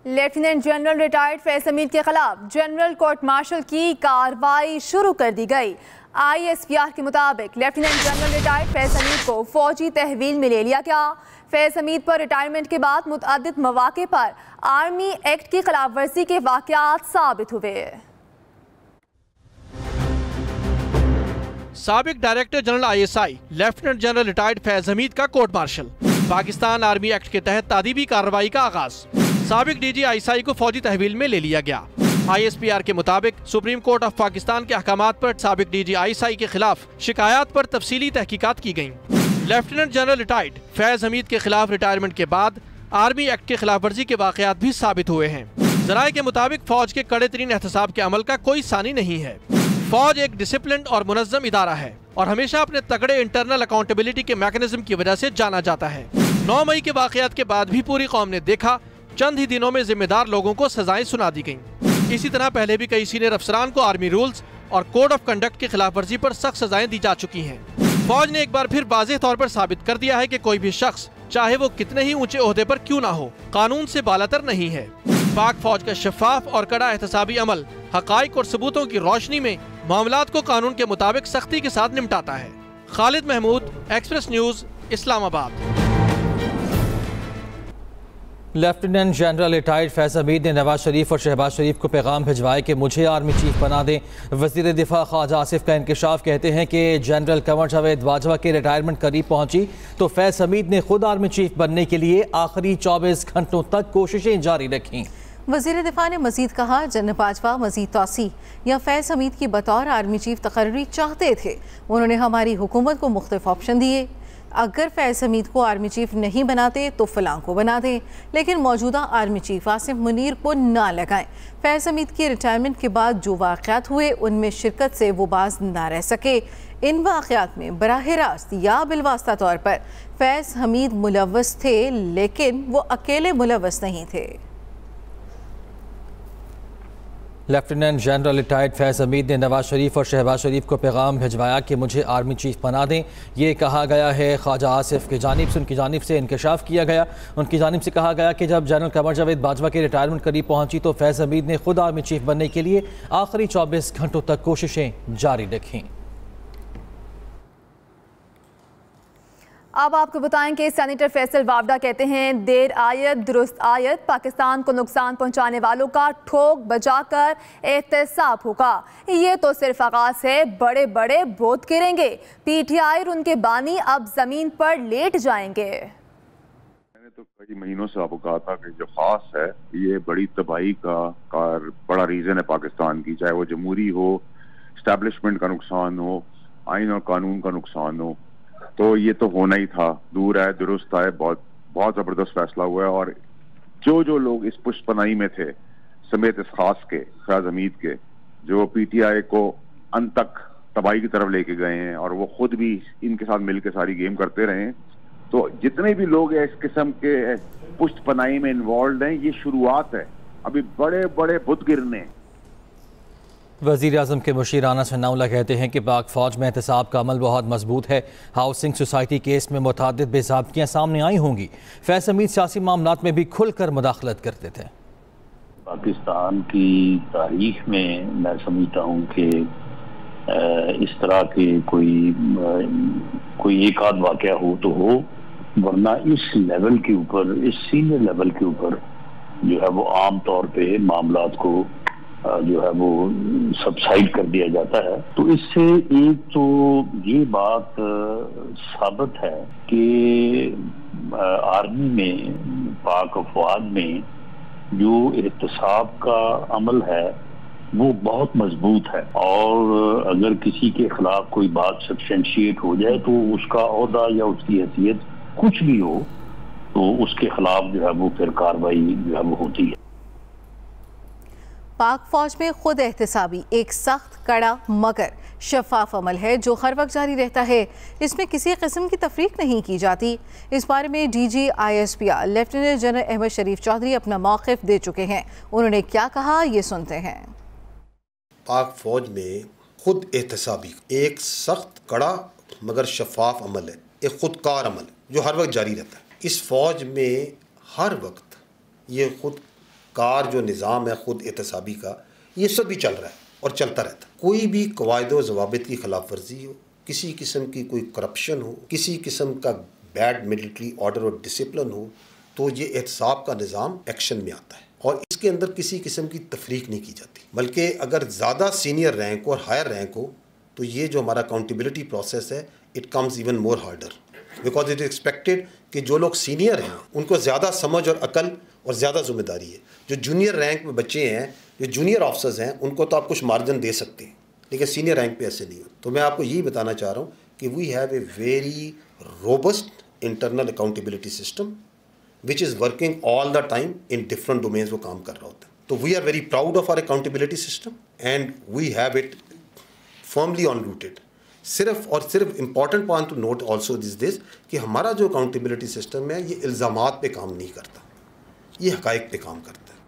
Lieutenant general retired Faiz Hamid के खिलाफ general court martial की कार्रवाई शुरू कर दी गई। ISPR के मुताबिक lieutenant general retired Faiz Hamid को फौजी तहवील में ले लिया गया। फैज हमीद पर रिटायरमेंट के बाद मुतअद्दिद मौके पर आर्मी एक्ट की खिलाफ वर्जी के वाक़यात साबित हुए। साबिक director general ISI lieutenant general retired Faiz Hameed का court martial. Pakistan army act के तहत तादीबी कार्रवाई का आगाज। साबिक DG ISI को फौजी तहवील में ले लिया गया। ISPR के मुताबिक सुप्रीम कोर्ट ऑफ पाकिस्तान के अहकामात पर साबिक DG ISI के खिलाफ शिकायत पर तफसीली तहकीकात की गयी। Lieutenant general retired Faiz Hamid के खिलाफ रिटायरमेंट के बाद आर्मी एक्ट के खिलाफ वर्जी के वाक़यात भी साबित हुए हैं। जराये के मुताबिक फौज के कड़े तरीन एहतसाब के अमल का कोई सानी नहीं है। फौज एक डिसिप्लिन और मुनज़्ज़म इदारा है और हमेशा अपने तगड़े इंटरनल अकाउंटेबिलिटी के मैकेनिज्म की वजह से जाना जाता है। 9 मई के वाक़यात के बाद भी पूरी कौम ने देखा, चंद ही दिनों में जिम्मेदार लोगों को सजाएं सुना दी गईं। इसी तरह पहले भी कई सीनियर अफसरान को आर्मी रूल्स और कोड ऑफ कंडक्ट की खिलाफ वर्जी पर सख्त सजाएं दी जा चुकी हैं। फौज ने एक बार फिर वाज़ेह तौर पर साबित कर दिया है कि कोई भी शख्स चाहे वो कितने ही ऊंचे ओहदे पर क्यों ना हो, कानून से बालातर नहीं है। पाक फौज का शफाफ और कड़ा एहतसाबी अमल हकाइक और सबूतों की रोशनी में मामलात को कानून के मुताबिक सख्ती के साथ निपटाता है। Khalid Mahmood, Express News, Islamabad. Lieutenant general retired Faiz Hameed ने नवाज शरीफ और शहबाज शरीफ को पैगाम भिजवाया कि मुझे आर्मी चीफ बना दें। वज़ीर दिफा ख्वाजा आसिफ का इंकशाफ कहते हैं कि जनरल कंवर जावेद बाजवा के रिटायरमेंट करीब पहुंची तो फैज हमीद ने खुद आर्मी चीफ बनने के लिए आखिरी 24 घंटों तक कोशिशें जारी रखीं। वज़ीर दिफा ने मजीद कहा, जनरल बाजवा मजीद तौसी या फैज हमीद की बतौर आर्मी चीफ तकर्री चाहते थे। उन्होंने हमारी हुकूमत को मुख्तलिफ ऑप्शन दिए। अगर फैज हमीद को आर्मी चीफ नहीं बनाते तो फलां को बना दें, लेकिन मौजूदा आर्मी चीफ आसिफ मुनीर को ना लगाएं। फैज हमीद की रिटायरमेंट के बाद जो वाक़यात हुए उनमें शिरकत से वो बाज ना रह सके। इन वाक़यात में बराह रास्त या बिलवास्ता तौर पर फैज हमीद मुलव्वस थे, लेकिन वो अकेले मुलव्वस नहीं थे। Lieutenant general retired Faiz Hameed ने नवाज शरीफ और शहबाज शरीफ को पैगाम भिजवाया कि मुझे आर्मी चीफ बना दें। ये कहा गया है ख्वाजा आसिफ की जानिब से। उनकी जानिब से इंकशाफ किया गया। उनकी जानिब से कहा गया कि जब जनरल कंवर जावेद बाजवा की रिटायरमेंट करीब पहुंची तो फैज हमीद ने खुद आर्मी चीफ बनने के लिए आखिरी 24 घंटों तक कोशिशें जारी रखीं। अब आपको बताएं कि सेनेटर फैसल वावडा कहते हैं, देर आयत दुरुस्त आयत, पाकिस्तान को नुकसान पहुंचाने वालों का ठोक बजाकर एहतसाब होगा। ये तो सिर्फ आगाज है, बड़े बड़े बोध गिरेंगे। PTI और उनके बानी अब जमीन पर लेट जाएंगे। मैंने तो कई महीनों से आपको कहा था कि जो खास है ये बड़ी तबाही का बड़ा रीजन है पाकिस्तान की, चाहे वो जमहूरी हो, एस्टैब्लिशमेंट का नुकसान हो, आइन और कानून का नुकसान हो, तो ये तो होना ही था। दूर है दुरुस्त है, बहुत बहुत जबरदस्त फैसला हुआ है। और जो लोग इस पुष्पनाई में थे समेत इस खास के फैज हमीद के, जो PTI को अंत तक तबाही की तरफ लेके गए हैं और वो खुद भी इनके साथ मिलकर सारी गेम करते रहे हैं, तो जितने भी लोग इस किस्म के पुष्पनाई में इन्वॉल्व हैं, ये शुरुआत है, अभी बड़े बड़े बुत गिरने। वज़ीर आज़म के मुशीर राना सन्नाउल्लाह कहते हैं कि पाक फ़ौज में एहतसाब का अमल बहुत मजबूत है। हाउसिंग सोसाइटी केस में मुतअद्दिद बेज़ाब्तियाँ सामने आई होंगी। फैज हमीद सियासी मामलात में भी खुलकर मुदाखलत करते थे। पाकिस्तान की तारीख में मैं समझता हूँ कि इस तरह के कोई एक आध वाक़या हो तो हो, वरना इस लेवल के ऊपर, इस सीनियर लेवल के ऊपर जो है वो आम तौर पे मामलात को जो है वो सबसाइड कर दिया जाता है। तो इससे एक तो ये बात साबित है कि आर्मी में, पाक अफवाज में जो एहतसाब का अमल है वो बहुत मजबूत है। और अगर किसी के खिलाफ कोई बात सब्सटेंशिएट हो जाए तो उसका ओहदा या उसकी हैसियत कुछ भी हो तो उसके खिलाफ जो है वो फिर कार्रवाई जो है वो होती है। पाक फौज में खुद एहतसाबी एक सख्त, कड़ा मगर शफाफ अमल है जो हर वक्त जारी रहता है। इसमें किसी किस्म की तफरीक नहीं की जाती। इस बारे में DG ISPR lieutenant general Ahmed Sharif Chaudhry अपना मौक़िफ़ दे चुके हैं। उन्होंने क्या कहा, ये सुनते हैं। पाक फौज में खुद एहतसाबी एक सख्त, कड़ा मगर शफाफ अमल है, एक खुदकार अमल जो हर वक्त जारी रहता है। इस फौज में हर वक्त ये खुद कार जो निज़ाम है ख़ुद एहतसाबी का, ये सब भी चल रहा है और चलता रहता है। कोई भी कवायद व ज़वाबित की खिलाफ वर्जी हो, किसी किस्म की कोई करप्शन हो, किसी किस्म का बैड मिलिट्री ऑर्डर और डिसिप्लिन हो, तो ये एहतसाब का निज़ाम एक्शन में आता है और इसके अंदर किसी किस्म की तफरीक नहीं की जाती। बल्कि अगर ज़्यादा सीनियर रैंक और हायर रैंक हो तो ये जो हमारा अकाउंटेबिलिटी प्रोसेस है it comes even more harder, because it is expected कि जो लोग सीनियर हैं उनको ज़्यादा समझ और अकल और ज़्यादा जिम्मेदारी है। जो जूनियर रैंक में बच्चे हैं, जो जूनियर ऑफिसर्स हैं, उनको तो आप कुछ मार्जिन दे सकते हैं, लेकिन सीनियर रैंक पे ऐसे नहीं हो। तो मैं आपको यही बताना चाह रहा हूँ कि we have a very robust internal accountability system which is working all the time in different domains वो काम कर रहा होता है। तो we are very proud of our accountability system and we have it firmly on rooted. सिर्फ और सिर्फ important point to note also this कि हमारा जो अकाउंटेबिलिटी सिस्टम है ये इल्ज़ामात पे काम नहीं करता, ये हकाइक पे काम करता है।